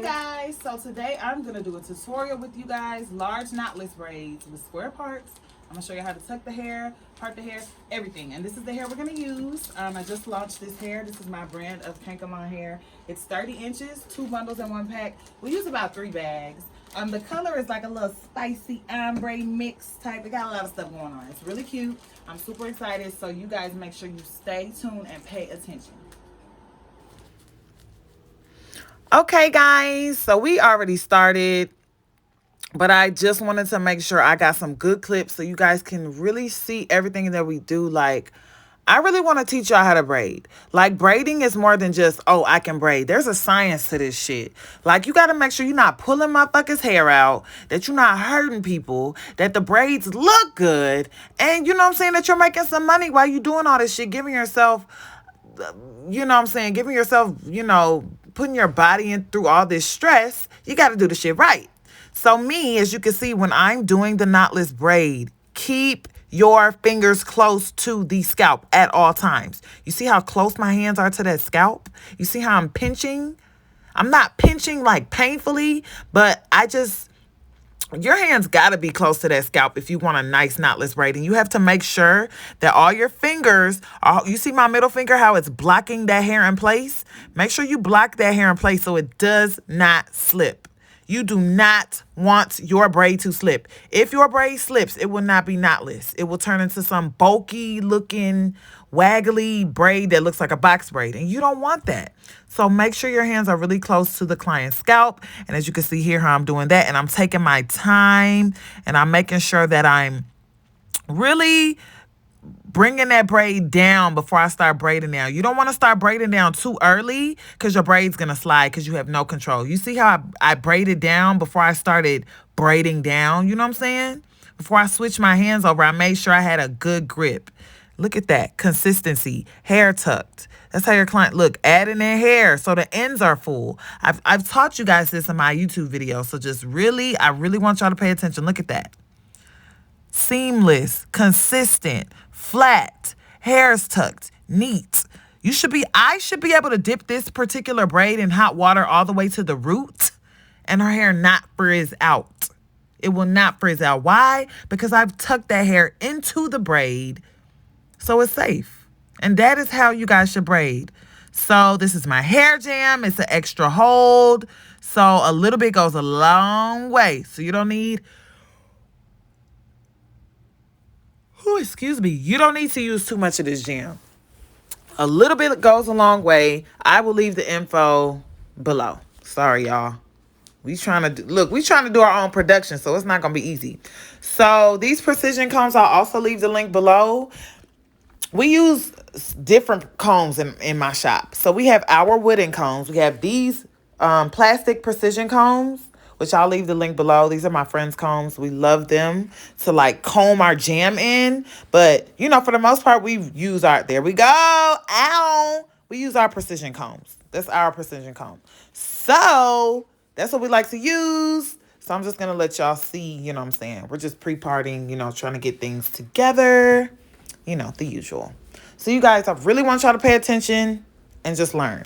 Guys, so today I'm gonna do a tutorial with you guys, large knotless braids with square parts. I'm gonna show you how to tuck the hair, part the hair, everything. And this is the hair we're gonna use. I just launched this hair. This is my brand of Kankalon hair. It's 30 inches, 2 bundles in 1 pack. We use about 3 bags. The color is like a little spicy ombre mix type. It got a lot of stuff going on. It's really cute. I'm super excited. So you guys make sure you stay tuned and pay attention. Okay, guys, so we already started, but I just wanted to make sure I got some good clips so you guys can really see everything that we do. Like, I really want to teach y'all how to braid. Like, braiding is more than just, oh, I can braid. There's a science to this shit. Like, you got to make sure you're not pulling motherfuckers' hair out, that you're not hurting people, that the braids look good, and you know what I'm saying, that you're making some money while you doing all this shit, giving yourself, you know what I'm saying, giving yourself, putting your body in through all this stress. You got to do the shit right. So me, as you can see, when I'm doing the knotless braid, keep your fingers close to the scalp at all times. You see how close my hands are to that scalp? You see how I'm pinching? I'm not pinching like painfully, but your hands got to be close to that scalp if you want a nice knotless braid. And you have to make sure that all your fingers are, you see my middle finger, how it's blocking that hair in place? Make sure you block that hair in place so it does not slip. You do not want your braid to slip. If your braid slips, it will not be knotless. It will turn into some bulky looking waggly braid that looks like a box braid. And you don't want that. So make sure your hands are really close to the client's scalp. And as you can see here how I'm doing that. And I'm taking my time and I'm making sure that I'm really bringing that braid down before I start braiding down. You don't want to start braiding down too early because your braid's going to slide because you have no control. You see how I braided down before I started braiding down? You know what I'm saying? Before I switched my hands over, I made sure I had a good grip. Look at that. Consistency. Hair tucked. That's how your client look. Adding their hair so the ends are full. I've taught you guys this in my YouTube video. So I really want y'all to pay attention. Look at that. Seamless, consistent, flat, hairs tucked, neat. I should be able to dip this particular braid in hot water all the way to the root and her hair not frizz out. It will not frizz out. Why? Because I've tucked that hair into the braid so it's safe. And that is how you guys should braid. So this is my hair jam. It's an extra hold. So a little bit goes a long way. So you don't need... excuse me. You don't need to use too much of this jam. A little bit goes a long way. I will leave the info below. Sorry, y'all. We trying to do our own production, so it's not going to be easy. So these precision combs, I'll also leave the link below. We use different combs in my shop. So we have our wooden combs. We have these plastic precision combs, which I'll leave the link below. These are my friend's combs. We love them to like comb our jam in. But, for the most part, we use there we go. Ow. We use our precision combs. That's our precision comb. So that's what we like to use. So I'm just going to let y'all see, what I'm saying. We're just pre-parting, trying to get things together. The usual. So you guys, I really want y'all to pay attention and just learn.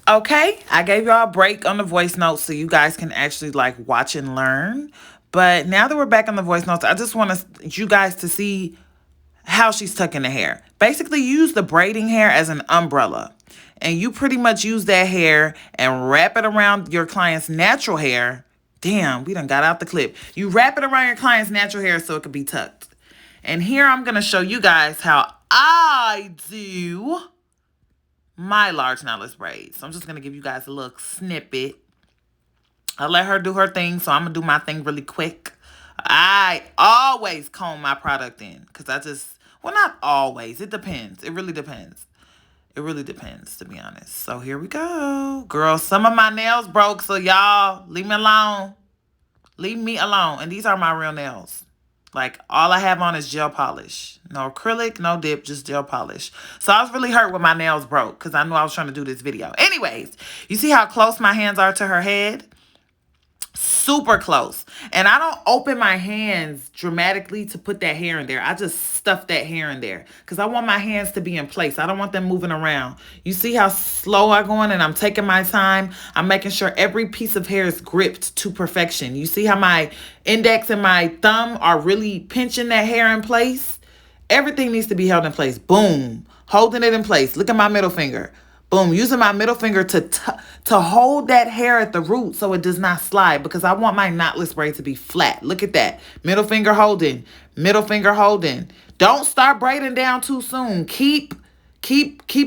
Okay, I gave y'all a break on the voice notes so you guys can actually like watch and learn. But now that we're back on the voice notes, I just want you guys to see how she's tucking the hair. Basically, use the braiding hair as an umbrella. And you pretty much use that hair and wrap it around your client's natural hair. Damn, we done got out the clip. You wrap it around your client's natural hair so it could be tucked. And here I'm going to show you guys how I do my large knotless braids. So I'm just going to give you guys a little snippet. I'll let her do her thing, so I'm going to do my thing really quick. I always comb my product in because well, not always. It depends. It really depends. It really depends, to be honest. So here we go. Girl, some of my nails broke, so y'all, leave me alone. Leave me alone. And these are my real nails. Like, all I have on is gel polish. No acrylic, no dip, just gel polish. So I was really hurt when my nails broke because I knew I was trying to do this video. Anyways, you see how close my hands are to her head? Super close. And I don't open my hands dramatically to put that hair in there. I just stuff that hair in there because I want my hands to be in place. I don't want them moving around. You see how slow I'm going and I'm taking my time. I'm making sure every piece of hair is gripped to perfection. You see how my index and my thumb are really pinching that hair in place? Everything needs to be held in place. Boom. Holding it in place. Look at my middle finger. Boom, using my middle finger to hold that hair at the root so it does not slide because I want my knotless braid to be flat. Look at that. Middle finger holding. Middle finger holding. Don't start braiding down too soon. Keep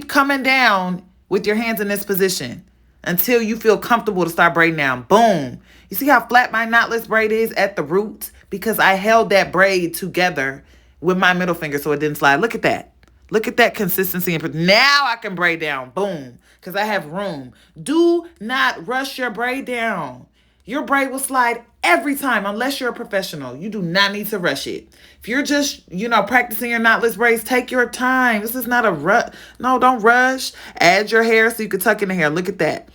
coming down with your hands in this position until you feel comfortable to start braiding down. Boom. You see how flat my knotless braid is at the root? Because I held that braid together with my middle finger so it didn't slide. Look at that. Look at that consistency. Now I can braid down. Boom. Because I have room. Do not rush your braid down. Your braid will slide every time unless you're a professional. You do not need to rush it. If you're just, practicing your knotless braids, take your time. This is not a rush. No, don't rush. Add your hair so you can tuck in the hair. Look at that.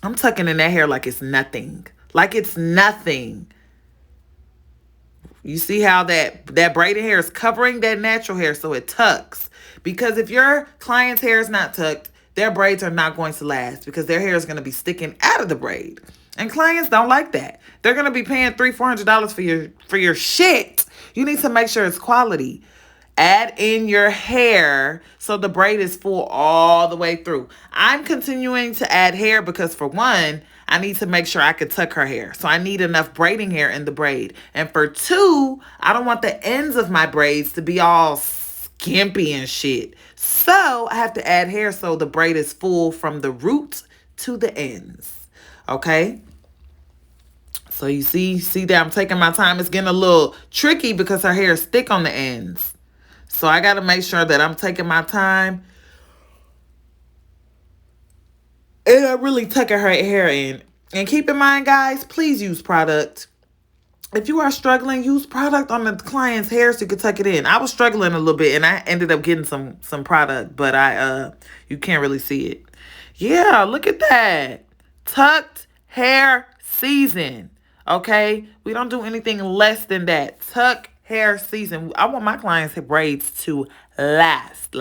I'm tucking in that hair like it's nothing. Like it's nothing. You see how that braided hair is covering that natural hair so it tucks. Because if your client's hair is not tucked, their braids are not going to last because their hair is going to be sticking out of the braid. And clients don't like that. They're going to be paying $300-$400 for your shit. You need to make sure it's quality. Add in your hair so the braid is full all the way through. I'm continuing to add hair because, for one, I need to make sure I can tuck her hair. So I need enough braiding hair in the braid. And for two, I don't want the ends of my braids to be all skimpy and shit. So I have to add hair so the braid is full from the root to the ends. Okay? So you see that I'm taking my time. It's getting a little tricky because her hair is thick on the ends. So I got to make sure that I'm taking my time. And I'm really tucking her hair in. And keep in mind, guys, please use product. If you are struggling, use product on the client's hair so you can tuck it in. I was struggling a little bit and I ended up getting some product, but you can't really see it. Yeah, look at that. Tucked hair season. Okay? We don't do anything less than that. Tuck hair season. I want my clients' braids to last.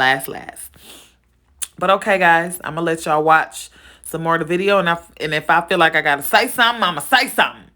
But okay, guys, I'm going to let y'all watch some more of the video. And if I feel like I got to say something, I'm going to say something.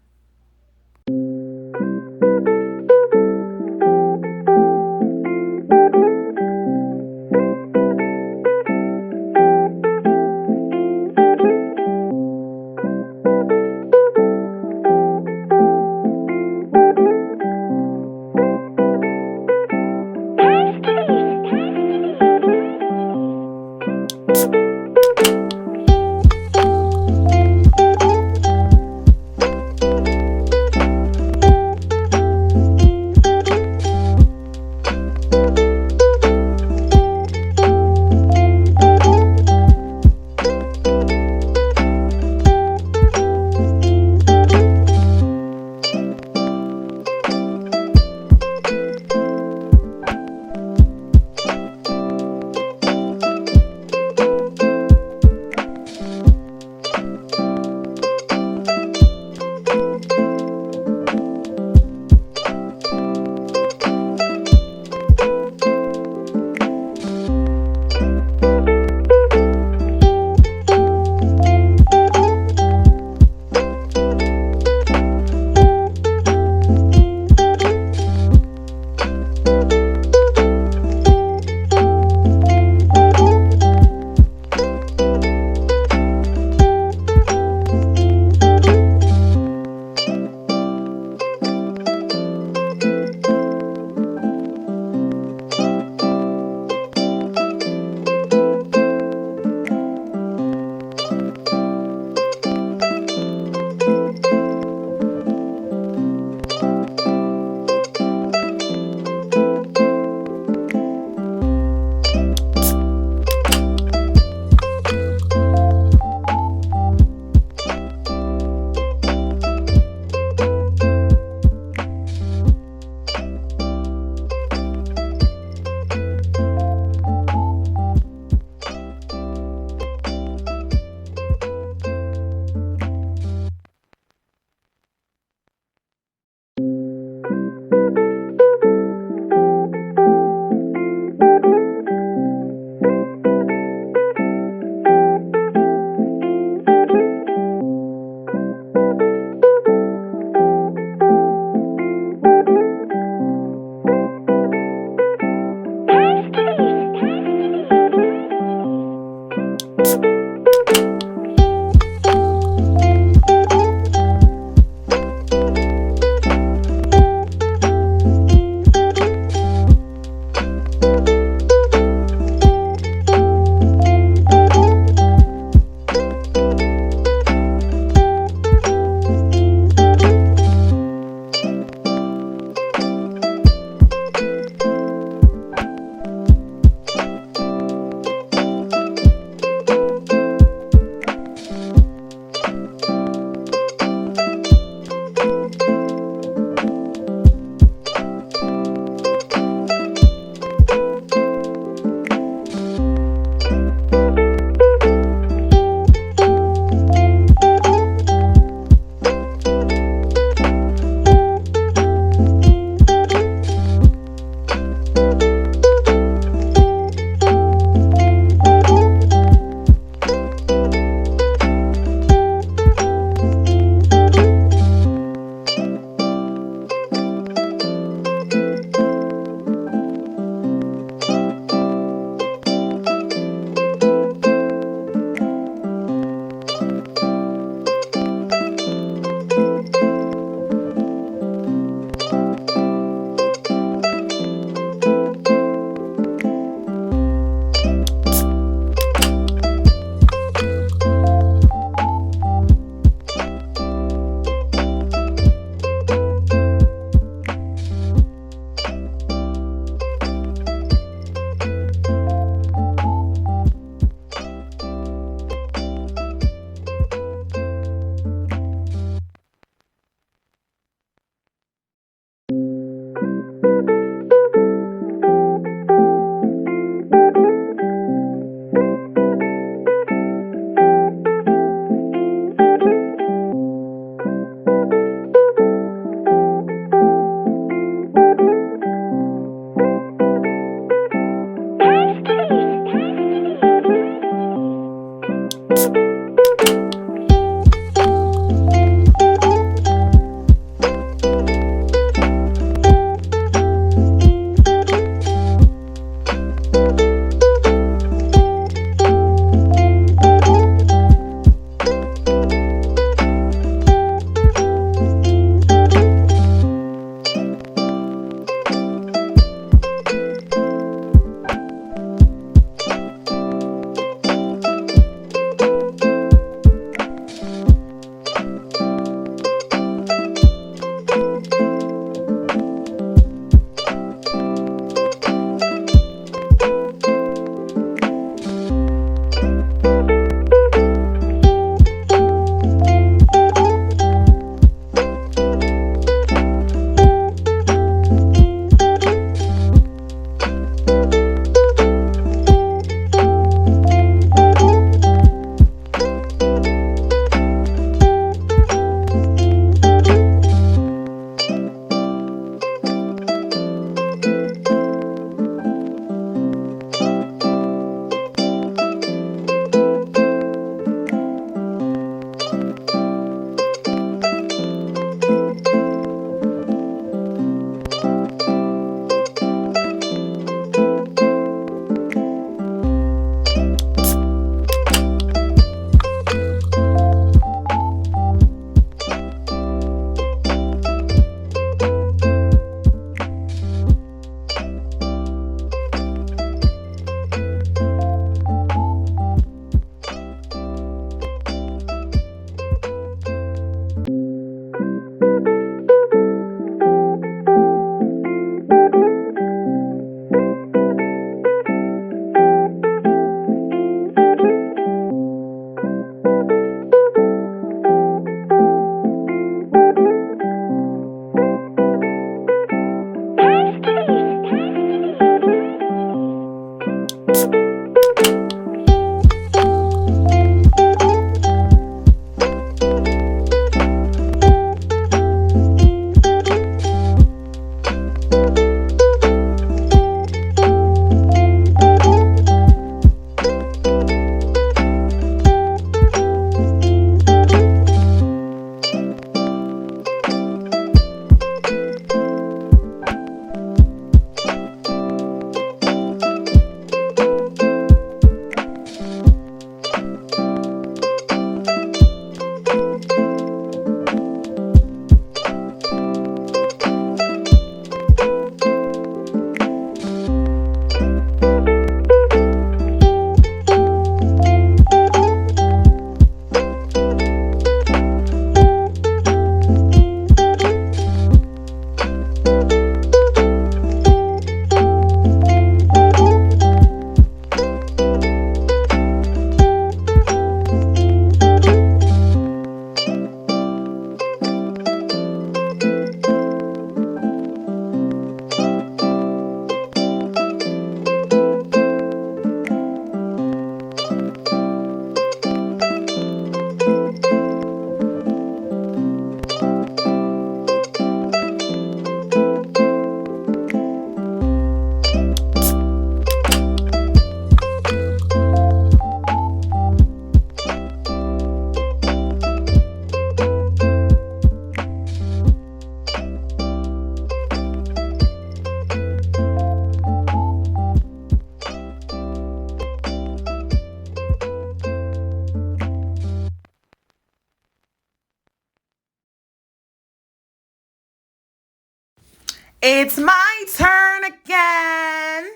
It's my turn again.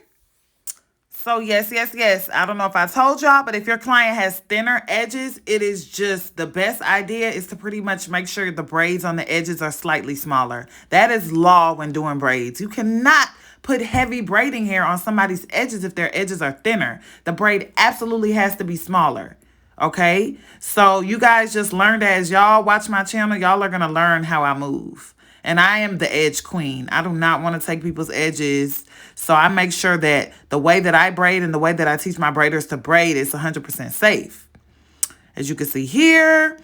So yes, yes, yes. I don't know if I told y'all, but if your client has thinner edges, it is just the best idea is to pretty much make sure the braids on the edges are slightly smaller. That is law when doing braids. You cannot put heavy braiding hair on somebody's edges if their edges are thinner. The braid absolutely has to be smaller. Okay? So you guys just learned as y'all watch my channel, y'all are going to learn how I move. And I am the edge queen. I do not want to take people's edges. So I make sure that the way that I braid and the way that I teach my braiders to braid is 100% safe. As you can see here,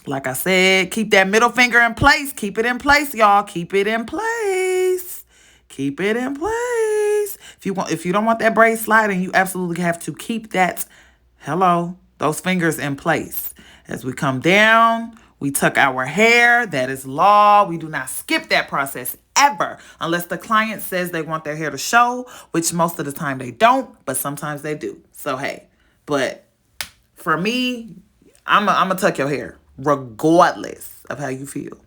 like I said, keep that middle finger in place. Keep it in place, y'all. Keep it in place. Keep it in place. If you don't want that braid sliding, you absolutely have to keep those fingers in place. As we come down, we tuck our hair. That is law. We do not skip that process ever unless the client says they want their hair to show, which most of the time they don't, but sometimes they do. So, hey, but for me, I'm going to tuck your hair regardless of how you feel.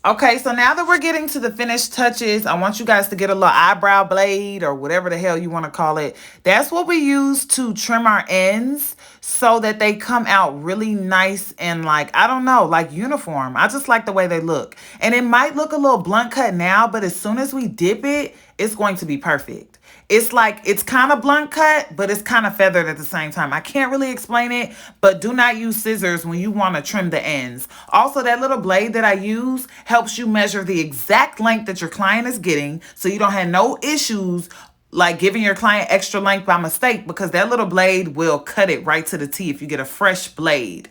Okay, so now that we're getting to the finished touches, I want you guys to get a little eyebrow blade or whatever the hell you want to call it. That's what we use to trim our ends so that they come out really nice and I don't know, like uniform. I just like the way they look. And it might look a little blunt cut now, but as soon as we dip it, it's going to be perfect. It's kind of blunt cut, but it's kind of feathered at the same time. I can't really explain it, but do not use scissors when you want to trim the ends. Also, that little blade that I use helps you measure the exact length that your client is getting so you don't have no issues like giving your client extra length by mistake, because that little blade will cut it right to the T if you get a fresh blade.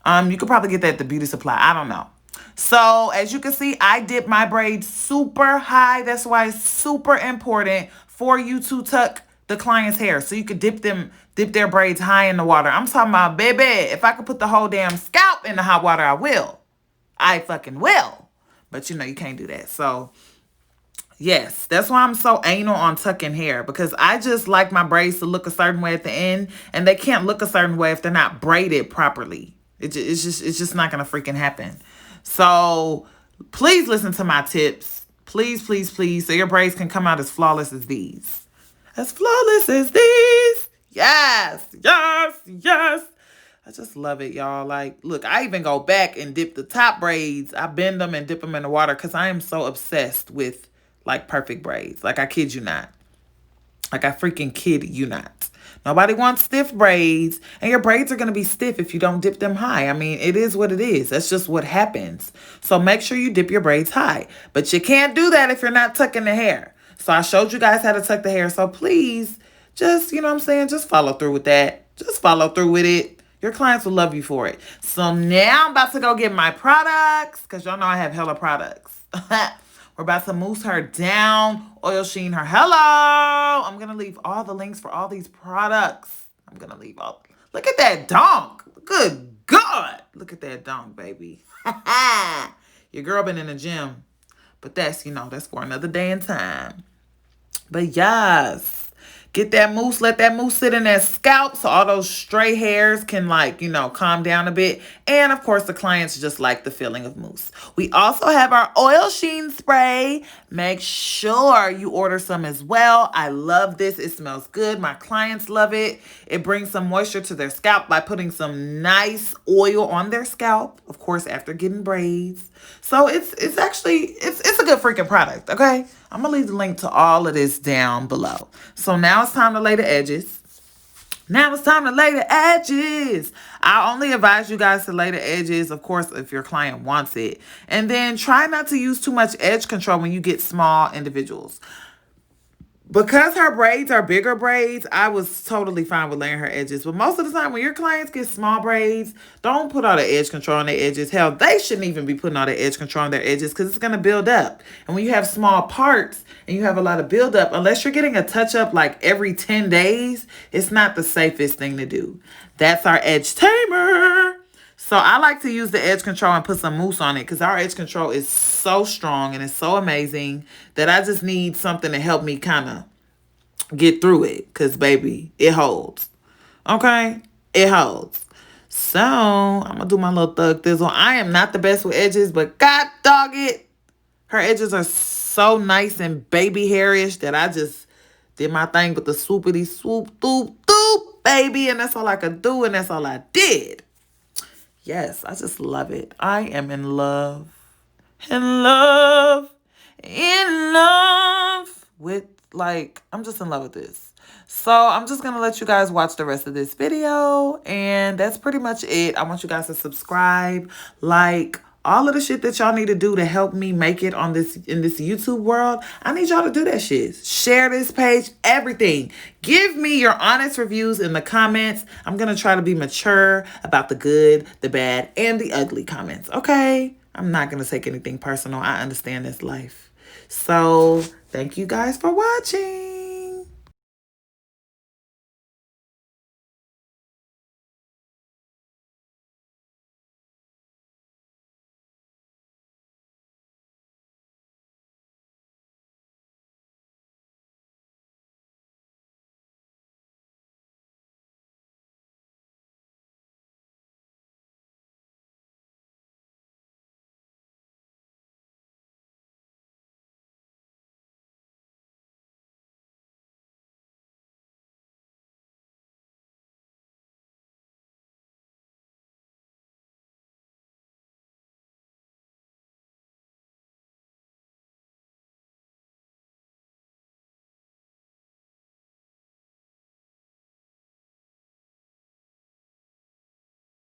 You could probably get that at the beauty supply. I don't know. So as you can see, I dip my braids super high. That's why it's super important for you to tuck the client's hair so you could dip their braids high in the water. I'm talking about, baby, if I could put the whole damn scalp in the hot water, I will. I fucking will. But you can't do that. So yes, that's why I'm so anal on tucking hair, because I just like my braids to look a certain way at the end, and they can't look a certain way if they're not braided properly. It's just not gonna freaking happen. So please listen to my tips. Please, please, please, so your braids can come out as flawless as these. As flawless as these. Yes, yes, yes. I just love it, y'all. Like, look, I even go back and dip the top braids. I bend them and dip them in the water because I am so obsessed with perfect braids. Like, I kid you not. Like, I freaking kid you not. Nobody wants stiff braids, and your braids are going to be stiff if you don't dip them high. I mean, it is what it is. That's just what happens. So make sure you dip your braids high. But you can't do that if you're not tucking the hair. So I showed you guys how to tuck the hair. So please, just, just follow through with that. Just follow through with it. Your clients will love you for it. So now I'm about to go get my products, because y'all know I have hella products. We're about to mousse her down, oil sheen her. Hello! I'm going to leave all the links for all these products. I'm going to leave all. Look at that donk. Good God. Look at that donk, baby. Your girl been in the gym. But that's for another day and time. But yes. Get that mousse. Let that mousse sit in that scalp so all those stray hairs can calm down a bit. And of course, the clients just like the feeling of mousse. We also have our oil sheen spray. Make sure you order some as well. I love this. It smells good. My clients love it. It brings some moisture to their scalp by putting some nice oil on their scalp. Of course, after getting braids. So it's a good freaking product, okay? I'm going to leave the link to all of this down below. So now it's time to lay the edges. Now it's time to lay the edges. I only advise you guys to lay the edges, of course, if your client wants it. And then try not to use too much edge control when you get small individuals. Because her braids are bigger braids, I was totally fine with laying her edges. But most of the time, when your clients get small braids, don't put all the edge control on their edges. Hell, they shouldn't even be putting all the edge control on their edges because it's going to build up. And when you have small parts and you have a lot of buildup, unless you're getting a touch up like every 10 days, it's not the safest thing to do. That's our edge tamer. So I like to use the edge control and put some mousse on it because our edge control is so strong and it's so amazing that I just need something to help me kind of get through it because, baby, it holds. Okay? It holds. So I'm going to do my little thug thizzle. I am not the best with edges, but God dog it. Her edges are so nice and baby hairish that I just did my thing with the swoopity swoop, doop, doop, baby. And that's all I could do, and that's all I did. Yes, I just love it. I am in love, in love, in love with, like, I'm just in love with this. So I'm just going to let you guys watch the rest of this video. And that's pretty much it. I want you guys to subscribe, like, all of the shit that y'all need to do to help me make it on this in this YouTube world. I need y'all to do that shit. Share this page, everything. Give me your honest reviews in the comments. I'm going to try to be mature about the good, the bad, and the ugly comments, okay? I'm not going to take anything personal. I understand this life. So, thank you guys for watching.